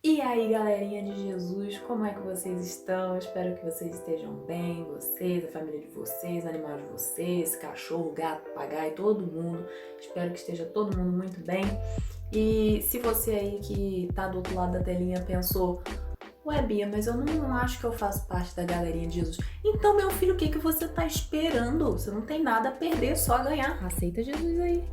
E aí, galerinha de Jesus, como é que vocês estão? Espero que vocês estejam bem, vocês, a família de vocês, animal de vocês, cachorro, gato, papagaio, todo mundo. Espero que esteja todo mundo muito bem. E se você aí que tá do outro lado da telinha pensou: ué, Bia, mas eu não acho que eu faço parte da galerinha de Jesus. Então, meu filho, o que você tá esperando? Você não tem nada a perder, só a ganhar. Aceita Jesus aí.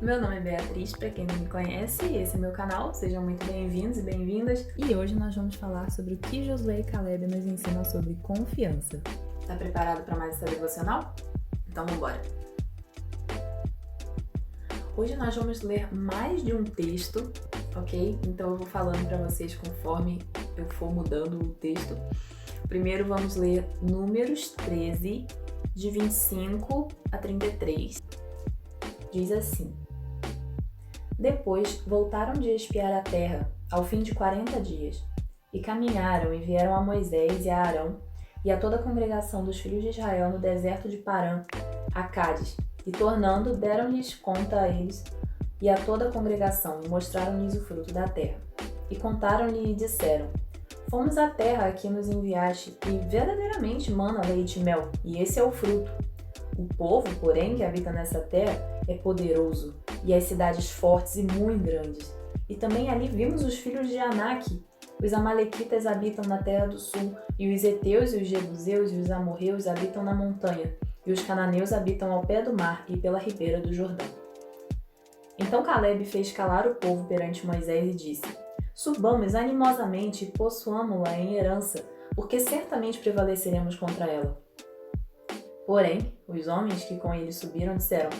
Meu nome é Beatriz, para quem não me conhece, esse é meu canal, sejam muito bem-vindos e bem-vindas. E hoje nós vamos falar sobre o que Josué e Caleb nos ensinam sobre confiança. Tá preparado para mais essa devocional? Então vambora! Hoje nós vamos ler mais de um texto, ok? Então eu vou falando para vocês conforme eu for mudando o texto. Primeiro vamos ler Números 13, de 25 a 33. Diz assim: Depois voltaram de espiar a terra, ao fim de 40 dias, e caminharam e vieram a Moisés e a Arão e a toda a congregação dos filhos de Israel no deserto de Parã, a Cádiz, e tornando, deram-lhes conta a eles e a toda a congregação, e mostraram-lhes o fruto da terra. E contaram-lhe e disseram: Fomos à terra a que nos enviaste, e verdadeiramente mana leite e mel, e esse é o fruto. O povo, porém, que habita nessa terra é poderoso, e as cidades fortes e muito grandes. E também ali vimos os filhos de Anak. Os amalequitas habitam na terra do sul, e os heteus e os jebuseus e os amorreus habitam na montanha, e os cananeus habitam ao pé do mar e pela ribeira do Jordão. Então Caleb fez calar o povo perante Moisés e disse: Subamos animosamente e possuamo-la em herança, porque certamente prevaleceremos contra ela. Porém, os homens que com ele subiram disseram: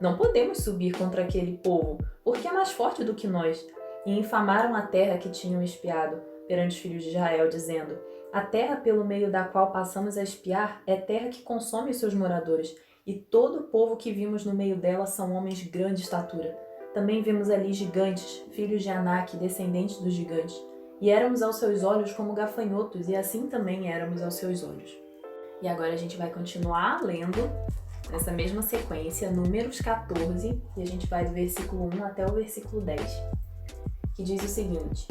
Não podemos subir contra aquele povo, porque é mais forte do que nós. E infamaram a terra que tinham espiado perante os filhos de Israel, dizendo: A terra pelo meio da qual passamos a espiar é terra que consome os seus moradores, e todo o povo que vimos no meio dela são homens de grande estatura. Também vimos ali gigantes, filhos de Anak, descendentes dos gigantes. E éramos aos seus olhos como gafanhotos, e assim também éramos aos seus olhos. E agora a gente vai continuar lendo nessa mesma sequência, Números 14, e a gente vai do versículo 1 até o versículo 10, que diz o seguinte: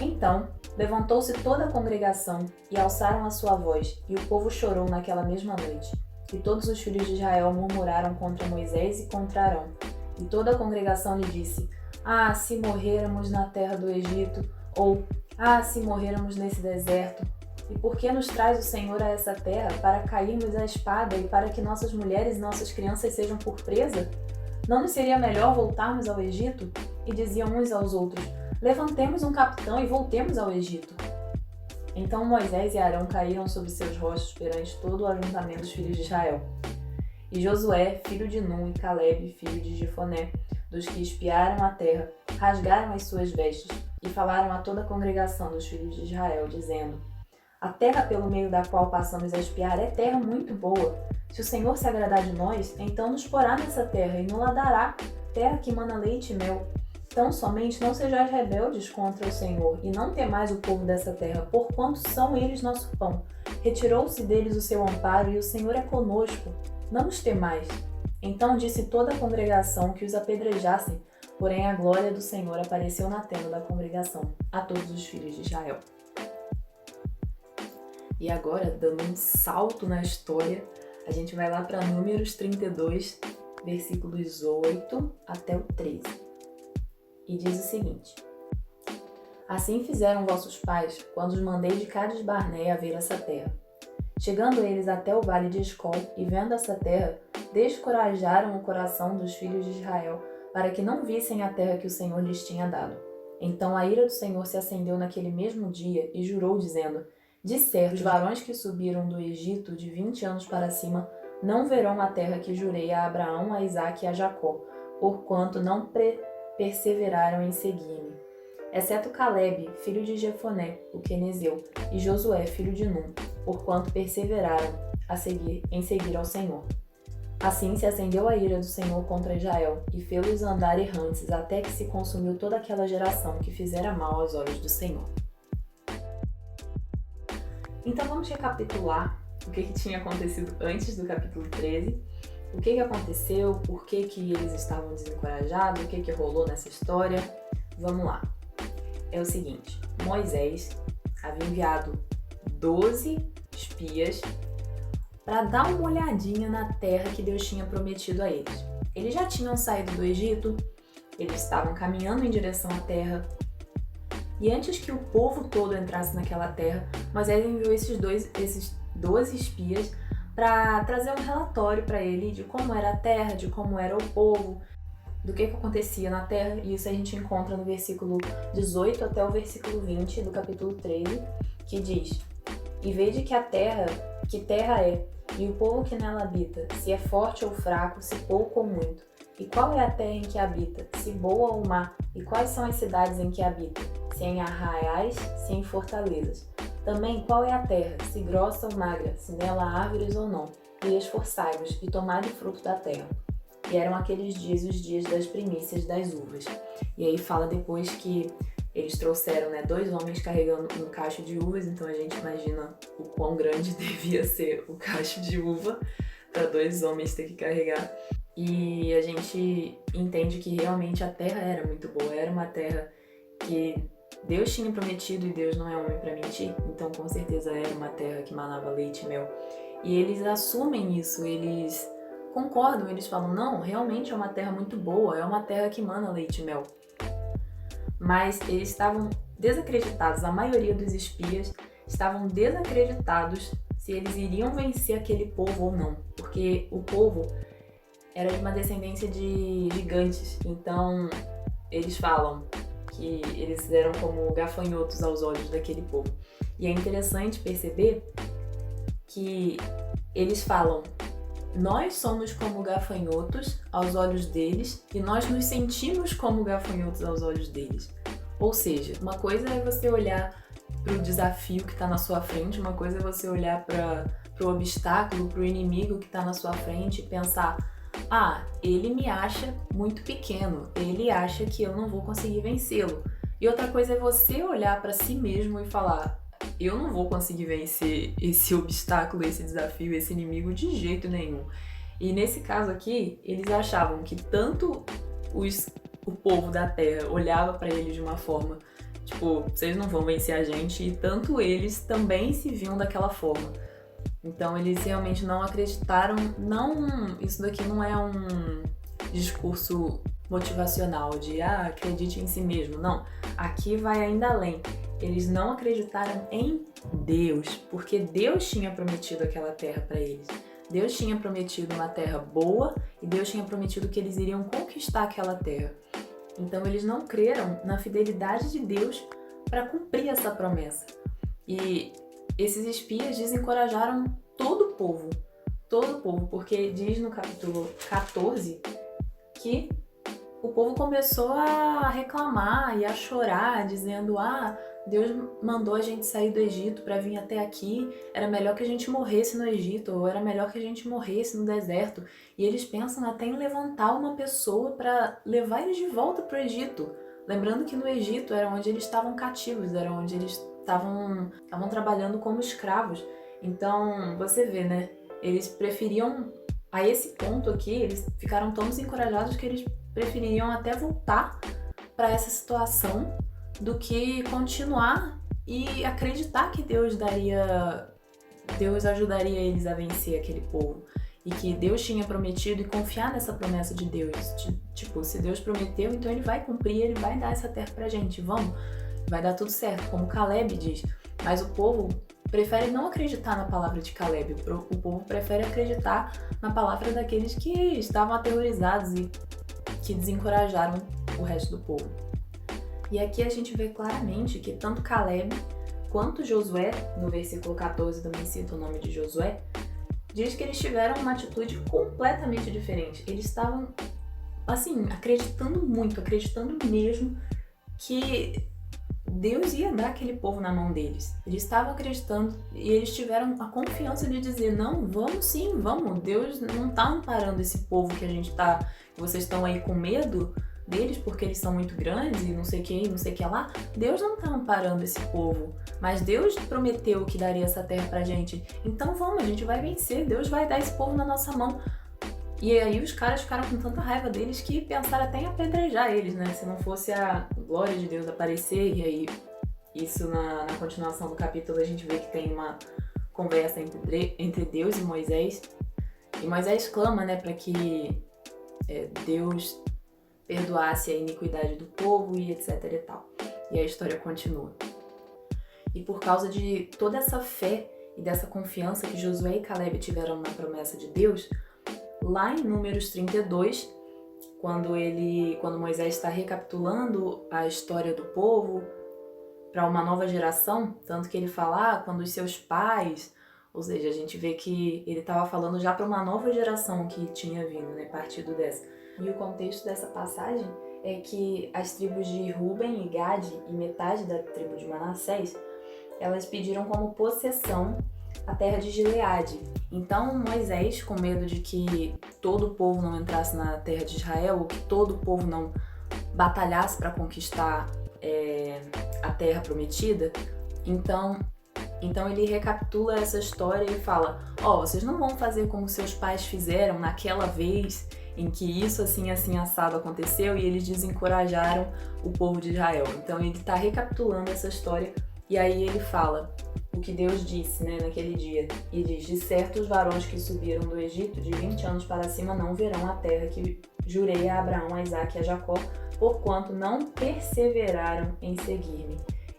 Então levantou-se toda a congregação e alçaram a sua voz, e o povo chorou naquela mesma noite. E todos os filhos de Israel murmuraram contra Moisés e contra Arão. E toda a congregação lhe disse: Ah, se morrêramos na terra do Egito, ou Ah, se morrêramos nesse deserto. E por que nos traz o Senhor a essa terra, para cairmos à espada e para que nossas mulheres e nossas crianças sejam por presa? Não nos seria melhor voltarmos ao Egito? E diziam uns aos outros: Levantemos um capitão e voltemos ao Egito. Então Moisés e Arão caíram sobre seus rostos perante todo o ajuntamento dos filhos de Israel. E Josué, filho de Nun, e Caleb, filho de Jefoné, dos que espiaram a terra, rasgaram as suas vestes e falaram a toda a congregação dos filhos de Israel, dizendo: A terra pelo meio da qual passamos a espiar é terra muito boa. Se o Senhor se agradar de nós, então nos porá nessa terra e nos dará, terra que mana leite e mel. Tão somente não sejais rebeldes contra o Senhor, e não temais o povo dessa terra, porquanto são eles nosso pão. Retirou-se deles o seu amparo, e o Senhor é conosco. Não os temais. Então disse toda a congregação que os apedrejassem, porém a glória do Senhor apareceu na tenda da congregação, a todos os filhos de Israel. E agora, dando um salto na história, a gente vai lá para Números 32, versículos 8 até o 13. E diz o seguinte: Assim fizeram vossos pais, quando os mandei de Cades Barneia a ver essa terra. Chegando eles até o vale de Escol, e vendo essa terra, descorajaram o coração dos filhos de Israel, para que não vissem a terra que o Senhor lhes tinha dado. Então a ira do Senhor se acendeu naquele mesmo dia, e jurou, dizendo: De certo, os varões que subiram do Egito de 20 anos para cima não verão a terra que jurei a Abraão, a Isaque e a Jacó, porquanto não perseveraram em seguir-me. Exceto Caleb, filho de Jefoné, o quenezeu, e Josué, filho de Nun, porquanto perseveraram em seguir ao Senhor. Assim se acendeu a ira do Senhor contra Israel, e fê-los andar errantes, até que se consumiu toda aquela geração que fizera mal aos olhos do Senhor. Então vamos recapitular o que tinha acontecido antes do capítulo 13, o que aconteceu, por que eles estavam desencorajados, o que rolou nessa história. Vamos lá. É o seguinte, Moisés havia enviado 12 espias para dar uma olhadinha na terra que Deus tinha prometido a eles. Eles já tinham saído do Egito, eles estavam caminhando em direção à terra, e antes que o povo todo entrasse naquela terra, Moisés enviou esses 12 espias para trazer um relatório para ele de como era a terra, de como era o povo, do que acontecia na terra, e isso a gente encontra no versículo 18 até o versículo 20 do capítulo 13, que diz: E vede que terra é, e o povo que nela habita, se é forte ou fraco, se pouco ou muito. E qual é a terra em que habita, se boa ou má, e quais são as cidades em que habita, se em arraiais, se em fortalezas. Também qual é a terra, se grossa ou magra, se nela há árvores ou não, e esforçai-vos, e tomai o fruto da terra. E eram aqueles dias os dias das primícias das uvas. E aí fala depois que eles trouxeram 2 homens carregando um cacho de uvas, então a gente imagina o quão grande devia ser o cacho de uva para 2 homens ter que carregar. E a gente entende que realmente a terra era muito boa, era uma terra que Deus tinha prometido, e Deus não é homem para mentir, então com certeza era uma terra que manava leite e mel. E eles assumem isso, eles concordam, eles falam, não, realmente é uma terra muito boa, é uma terra que mana leite e mel. Mas eles estavam desacreditados, a maioria dos espias estavam desacreditados se eles iriam vencer aquele povo ou não, porque o povo era de uma descendência de gigantes, então eles falam que eles eram como gafanhotos aos olhos daquele povo. E é interessante perceber que eles falam, nós somos como gafanhotos aos olhos deles e nós nos sentimos como gafanhotos aos olhos deles. Ou seja, uma coisa é você olhar para o desafio que está na sua frente, uma coisa é você olhar para o obstáculo, para o inimigo que está na sua frente e pensar, ele me acha muito pequeno, ele acha que eu não vou conseguir vencê-lo. E outra coisa é você olhar para si mesmo e falar, eu não vou conseguir vencer esse obstáculo, esse desafio, esse inimigo de jeito nenhum. E nesse caso aqui, eles achavam que tanto o povo da terra olhava para eles de uma forma, tipo, vocês não vão vencer a gente, e tanto eles também se viam daquela forma. Então eles realmente não acreditaram, isso daqui não é um discurso motivacional de acredite em si mesmo, não. Aqui vai ainda além. Eles não acreditaram em Deus, porque Deus tinha prometido aquela terra para eles. Deus tinha prometido uma terra boa e Deus tinha prometido que eles iriam conquistar aquela terra. Então eles não creram na fidelidade de Deus para cumprir essa promessa. E esses espias desencorajaram todo o povo, porque diz no capítulo 14 que o povo começou a reclamar e a chorar, dizendo, Deus mandou a gente sair do Egito para vir até aqui, era melhor que a gente morresse no Egito, ou era melhor que a gente morresse no deserto. E eles pensam até em levantar uma pessoa para levar eles de volta para o Egito. Lembrando que no Egito era onde eles estavam cativos, era onde eles estavam trabalhando como escravos. Então, você vê, né? Eles preferiam, a esse ponto aqui, eles ficaram tão desencorajados que eles preferiam até voltar para essa situação do que continuar e acreditar que Deus ajudaria eles a vencer aquele povo. E que Deus tinha prometido e confiar nessa promessa de Deus. Tipo, se Deus prometeu, então Ele vai cumprir, Ele vai dar essa terra pra gente, vamos, vai dar tudo certo, como Caleb diz. Mas o povo prefere não acreditar na palavra de Caleb, o povo prefere acreditar na palavra daqueles que estavam aterrorizados e que desencorajaram o resto do povo. E aqui a gente vê claramente que tanto Caleb quanto Josué, no versículo 14 também cita o nome de Josué, diz que eles tiveram uma atitude completamente diferente. Eles estavam, assim, acreditando mesmo que Deus ia dar aquele povo na mão deles. Eles estavam acreditando e eles tiveram a confiança de dizer, não, vamos sim, vamos. Deus não está amparando esse povo que vocês estão aí com medo. deles porque eles são muito grandes e não sei o que, não sei o que lá. Deus não tá amparando esse povo, mas Deus prometeu que daria essa terra pra gente. Então vamos, a gente vai vencer, Deus vai dar esse povo na nossa mão. E aí os caras ficaram com tanta raiva deles que pensaram até em apedrejar eles, né? Se não fosse a glória de Deus aparecer. E aí, isso na continuação do capítulo, a gente vê que tem uma conversa entre Deus e Moisés. E Moisés clama, né, para que Deus perdoasse a iniquidade do povo e etc e tal. E a história continua. E por causa de toda essa fé e dessa confiança que Josué e Caleb tiveram na promessa de Deus, lá em Números 32, quando Moisés está recapitulando a história do povo para uma nova geração, tanto que ele fala, quando os seus pais, ou seja, a gente vê que ele estava falando já para uma nova geração que tinha vindo, né, partido dessa. E o contexto dessa passagem é que as tribos de Ruben e Gade e metade da tribo de Manassés, elas pediram como possessão a terra de Gileade. Então Moisés, com medo de que todo o povo não entrasse na terra de Israel, ou que todo o povo não batalhasse para conquistar a terra prometida, então ele recapitula essa história e fala, vocês não vão fazer como seus pais fizeram naquela vez em que isso assim assado aconteceu e eles desencorajaram o povo de Israel. Então ele está recapitulando essa história e aí ele fala o que Deus disse, né, naquele dia. E diz, de certo os varões que subiram do Egito de 20 anos para cima não verão a terra que jurei a Abraão, a Isaque e a Jacó, porquanto não perseveraram em seguir-me.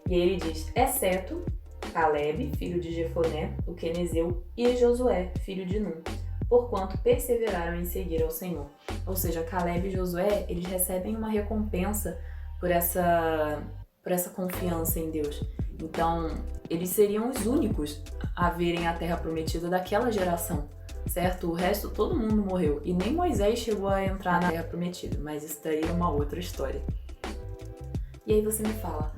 E ele diz, exceto Caleb, filho de Jefoné, o quenezeu, e Josué, filho de Nun, porquanto perseveraram em seguir ao Senhor. Ou seja, Caleb e Josué, eles recebem uma recompensa por essa confiança em Deus. Então, eles seriam os únicos a verem a terra prometida daquela geração, certo? O resto, todo mundo morreu. E nem Moisés chegou a entrar na terra prometida, mas isso daí é uma outra história. E aí você me fala,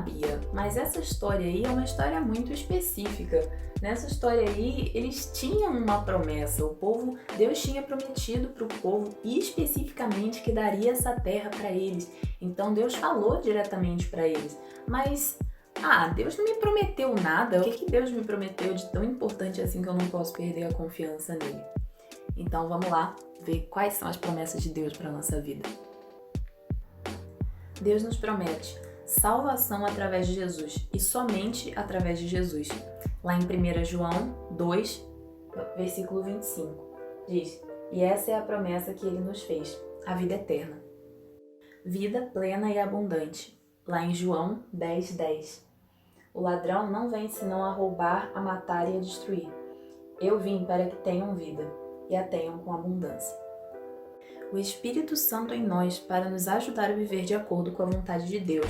Bia, mas essa história aí é uma história muito específica. Nessa história aí, eles tinham uma promessa. Deus tinha prometido para o povo especificamente que daria essa terra para eles. Então Deus falou diretamente para eles. Mas, Deus não me prometeu nada. O que Deus me prometeu de tão importante assim que eu não posso perder a confiança nele? Então vamos lá ver quais são as promessas de Deus para a nossa vida. Deus nos promete salvação através de Jesus e somente através de Jesus. Lá em 1 João 2, versículo 25, diz, e essa é a promessa que ele nos fez, a vida eterna. Vida plena e abundante. Lá em João 10:10. O ladrão não vem senão a roubar, a matar e a destruir. Eu vim para que tenham vida e a tenham com abundância. O Espírito Santo em nós para nos ajudar a viver de acordo com a vontade de Deus.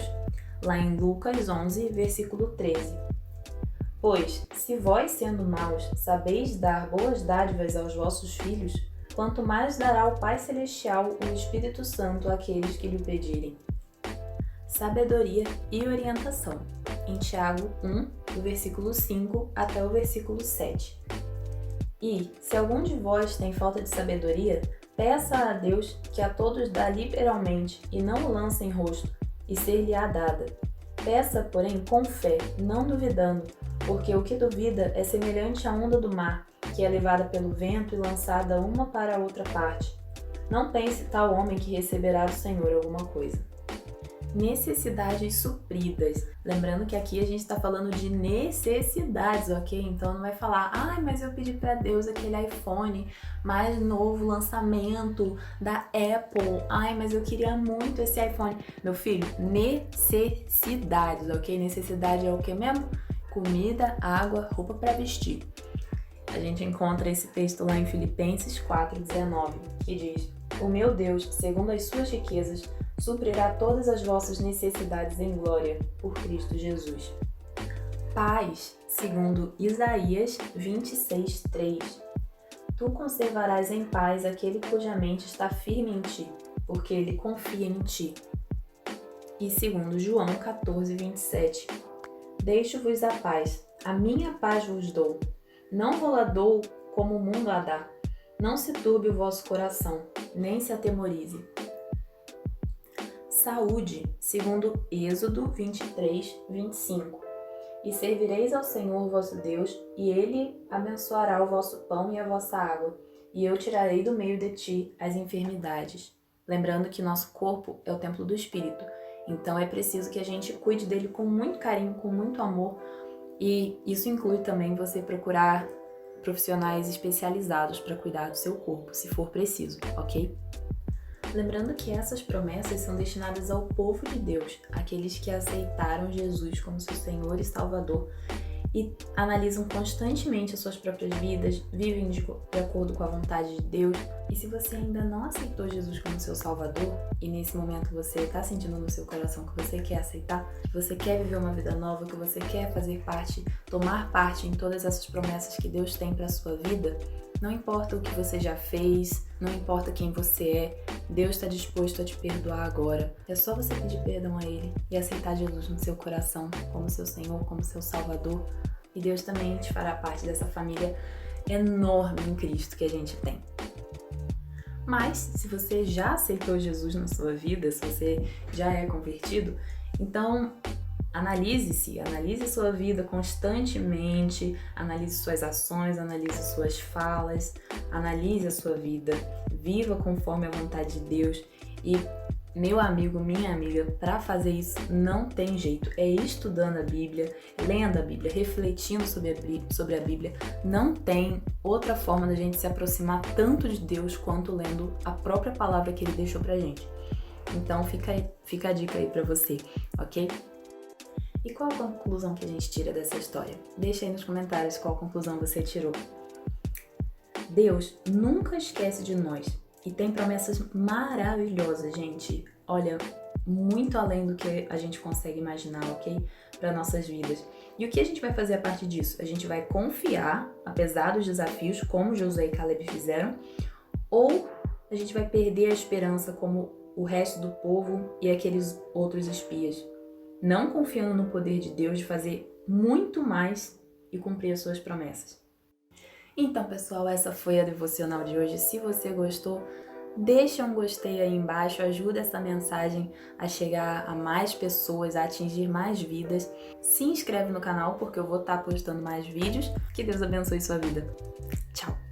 Lá em Lucas 11, versículo 13. Pois, se vós, sendo maus, sabeis dar boas dádivas aos vossos filhos, quanto mais dará o Pai Celestial o Espírito Santo àqueles que lhe pedirem. Sabedoria e orientação. Em Tiago 1, do versículo 5 até o versículo 7. E, se algum de vós tem falta de sabedoria, peça a Deus que a todos dá liberalmente e não o lança em rosto, e ser-lhe-á dada. Peça, porém, com fé, não duvidando, porque o que duvida é semelhante à onda do mar, que é levada pelo vento e lançada uma para a outra parte. Não pense tal homem que receberá do Senhor alguma coisa. Necessidades supridas. Lembrando que aqui a gente está falando de necessidades, ok? Então não vai falar, mas eu pedi para Deus aquele iPhone mais novo, lançamento da Apple. Mas eu queria muito esse iPhone. Meu filho, necessidades, ok? Necessidade é o que mesmo? Comida, água, roupa para vestir. A gente encontra esse texto lá em Filipenses 4:19, que diz, o meu Deus, segundo as suas riquezas, suprirá todas as vossas necessidades em glória, por Cristo Jesus. Paz, segundo Isaías 26:3. Tu conservarás em paz aquele cuja mente está firme em ti, porque ele confia em ti. E segundo João 14:27. Deixo-vos a paz, a minha paz vos dou. Não vou-la dou como o mundo a dá. Não se turbe o vosso coração, nem se atemorize. saúde, segundo Êxodo 23, 25. E servireis ao Senhor vosso Deus, e Ele abençoará o vosso pão e a vossa água, e eu tirarei do meio de ti as enfermidades. Lembrando que nosso corpo é o templo do Espírito, então é preciso que a gente cuide dele com muito carinho, com muito amor, e isso inclui também você procurar profissionais especializados para cuidar do seu corpo, se for preciso, ok? Lembrando que essas promessas são destinadas ao povo de Deus, aqueles que aceitaram Jesus como seu Senhor e Salvador e analisam constantemente as suas próprias vidas, vivem de acordo com a vontade de Deus. E se você ainda não aceitou Jesus como seu Salvador e nesse momento você está sentindo no seu coração que você quer aceitar, que você quer viver uma vida nova, que você quer fazer parte, tomar parte em todas essas promessas que Deus tem para a sua vida, não importa o que você já fez, não importa quem você é, Deus está disposto a te perdoar agora. É só você pedir perdão a Ele e aceitar Jesus no seu coração como seu Senhor, como seu Salvador. E Deus também te fará parte dessa família enorme em Cristo que a gente tem. Mas, se você já aceitou Jesus na sua vida, se você já é convertido, então analise-se, analise sua vida constantemente, analise suas ações, analise suas falas, analise a sua vida, viva conforme a vontade de Deus. E, meu amigo, minha amiga, para fazer isso não tem jeito, é estudando a Bíblia, lendo a Bíblia, refletindo sobre a Bíblia. Não tem outra forma da gente se aproximar tanto de Deus quanto lendo a própria palavra que Ele deixou pra gente. Então fica a dica aí pra você, ok? E qual a conclusão que a gente tira dessa história? Deixa aí nos comentários qual conclusão você tirou. Deus nunca esquece de nós e tem promessas maravilhosas, gente. Olha, muito além do que a gente consegue imaginar, ok? Para nossas vidas. E o que a gente vai fazer a partir disso? A gente vai confiar, apesar dos desafios, como Josué e Caleb fizeram, ou a gente vai perder a esperança como o resto do povo e aqueles outros espias, não confiando no poder de Deus de fazer muito mais e cumprir as suas promessas. Então, pessoal, essa foi a devocional de hoje. Se você gostou, deixa um gostei aí embaixo, ajuda essa mensagem a chegar a mais pessoas, a atingir mais vidas. Se inscreve no canal porque eu vou estar postando mais vídeos. Que Deus abençoe sua vida. Tchau!